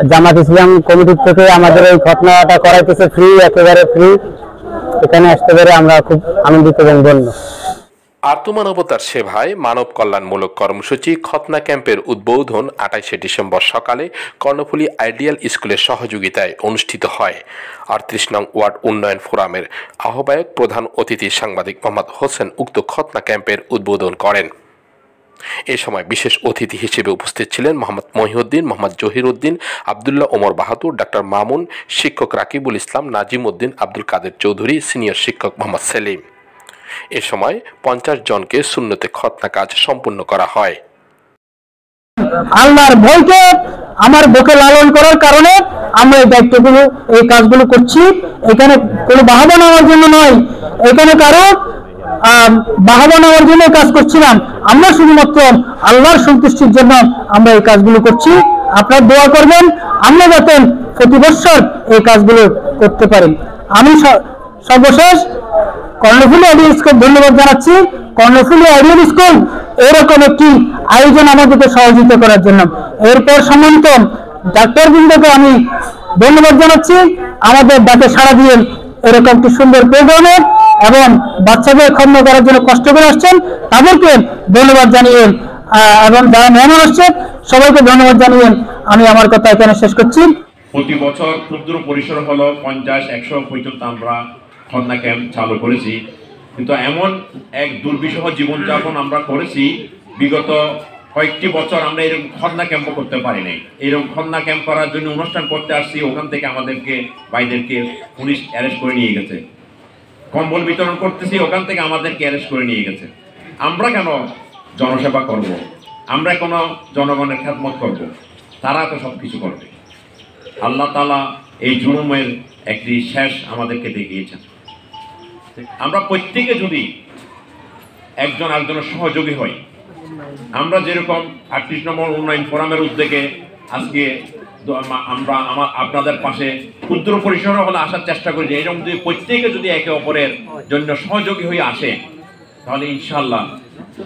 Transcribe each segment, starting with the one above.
জামাত ইসলাম কমিটির থেকে আমাদের এই খতনাটা করাইতেছে ফ্রি, একেবারে ফ্রি। এখানে আসতে পেরে আমরা খুব আনন্দিত এবং ধন্য। আত্মমানবতার সেবায় মানব কল্যাণমূলক কর্মসূচি খতনা ক্যাম্পের উদ্বোধন 28শে ডিসেম্বর সকালে কর্ণফুলী আইডিয়াল স্কুলের সহযোগিতায় অনুষ্ঠিত হয়। 38 নং ওয়ার্ড উন্নয়ন ফোরামের আহ্বায়ক প্রধান অতিথি সাংবাদিক মোহাম্মদ হোসেন উক্ত খতনা ক্যাম্পের উদ্বোধন করেন। এ সময় বিশেষ অতিথি হিসেবে উপস্থিত ছিলেন মোহাম্মদ মহিউদ্দিন, মোহাম্মদ জহির উদ্দিন, আবদুল্লাহ ওমর বাহাদুর, ডাক্তার মামুন, শিক্ষক রাকিবুল ইসলাম, নাজিম উদ্দিন, আব্দুল কাদের চৌধুরী, সিনিয়র শিক্ষক মোহাম্মদ সেলিম। এ সময় 50 জনকে সুন্নতে খতনা কাজ সম্পূর্ণ করা হয়। আল্লাহর ভয়কে আমার বুকে লালন করার কারণে আমরা এই দায়িত্বগুলো, এই কাজগুলো করছি। এখানে কোনো বাহাবা নেওয়ার জন্য নয়, এখানে কারো বাহাবা নেওয়ার জন্য কাজ করছিলাম। আমরা শুধুমাত্র আল্লাহর সন্তুষ্টির জন্য আমরা এই কাজগুলো করছি। আপনারা দোয়া করবেন আমরা যাতে প্রতি বছর এই কাজগুলো করতে পারি। আমি সর্বশেষ কর্ণফুলী আইডিয়াল স্কুল ধন্যবাদ জানাচ্ছি। কর্ণফুলী আইডিয়াল স্কুল এরকম একটি আয়োজন আমাদেরকে সহযোগিতা করার জন্য। এরপর সম্মানিত ডাক্তারবৃন্দকে আমি ধন্যবাদ জানাচ্ছি আমাদের ডাকে সাড়া দিয়ে এরকম একটি সুন্দর প্রোগ্রামে এবং বাচ্চাদের খতনা করার জন্য কষ্ট করে আসছেন, তাদেরকে ধন্যবাদ জানিয়ে এবং যারা মেহমান আসছে সবাইকে ধন্যবাদ জানিয়ে আমি আমার কথা এখানে শেষ করছি। প্রতি বছর ক্ষুদ্র পরিসর হলো 50-100 পর্যন্ত আমরা খতনা ক্যাম্প চালু করেছি, কিন্তু এমন এক দুর্বিষহ জীবনযাপন আমরা করেছি বিগত কয়েকটি বছর আমরা এরকম খতনা ক্যাম্প করতে পারি নাই। এরকম খতনা ক্যাম্প করার জন্য অনুষ্ঠান করতে আসছি, ওখান থেকে আমাদেরকে ভাইদেরকে পুলিশ অ্যারেস্ট করে নিয়ে গেছে। কম্বল বিতরণ করতেছি, ওখান থেকে আমাদেরকে অ্যারেস্ট করে নিয়ে গেছে। আমরা কেন জনসেবা করব? আমরা কোনো জনগণের খেদমত করব? তারা তো সব কিছু করবে। আল্লাহ তাআলা এই জুলুমের একটি শেষ আমাদেরকে দেখিয়েছেন। আমরা প্রত্যেকে যদি একজন আরেকজনের সহযোগী হই, আমরা যেরকম 38 নম্বর উন্নয়ন ফোরামের উদ্যোগে আজকে আমরা আপনাদের পাশে ক্ষুদ্র পরিসরে হলে আসার চেষ্টা করি, যে এরকম যদি প্রত্যেকে যদি একে অপরের জন্য সহযোগী হয়ে আসে, তাহলে ইনশাআল্লাহ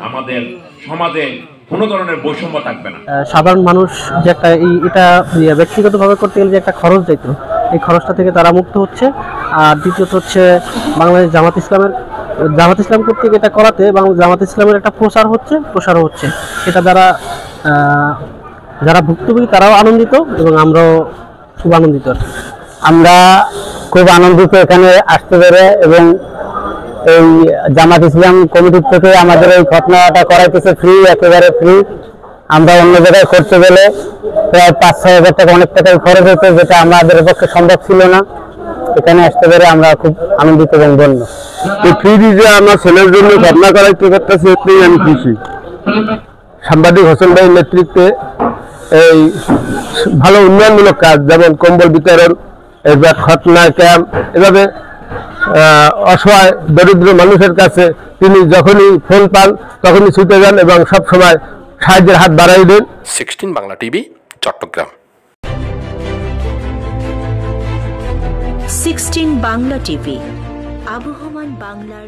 আমাদের সমাজে কোনো ধরনের বৈষম্য থাকবে না। সাধারণ মানুষ যে একটা এটা ব্যক্তিগতভাবে করতে গেলে যে একটা খরচ দিত, এই খরচটা থেকে তারা মুক্ত হচ্ছে। আর দ্বিতীয়ত হচ্ছে বাংলাদেশ জামাত ইসলাম কর্তৃক এটা করাতে জামাত ইসলামের একটা প্রসারও হচ্ছে। এটা দ্বারা যারা ভুক্তভোগী তারাও আনন্দিত এবং আমরাও খুব আনন্দিত। আমরা খুব আনন্দিত এখানে আসতে পেরে, এবং এই জামাত ইসলাম কমিটির থেকে আমাদের এই খতনাটা করাইতেছে ফ্রি, একেবারে ফ্রি। আমরা অন্য জায়গায় করতে গেলে প্রায় 5-6 হাজার টাকা, অনেক টাকার খরচ হতো, যেটা আমাদের পক্ষে সম্ভব ছিল না। এখানে আসতে পেরে আমরা খুব আনন্দিত এবং ধন্য। এই ফ্রি যে আমার ছেলের জন্য খতনা করাইতে পারতেছি, এতেই আমি খুশি। সাংবাদিক হোসেন ভাইয়ের নেতৃত্বে এই ভালো উন্নয়নমূলক কাজ, যেমন কম্বল বিতরণ, এবার খতনা ক্যাম্প, এভাবে অসহায় দরিদ্র মানুষের কাছে তিনি যখনই ফোন পান তখনই ছুটে যান এবং সবসময় সাহায্যের হাত বাড়াই দেন। 16 বাংলা টিভি, চট্টগ্রাম। 16 বাংলা টিভি, আবহমান বাংলার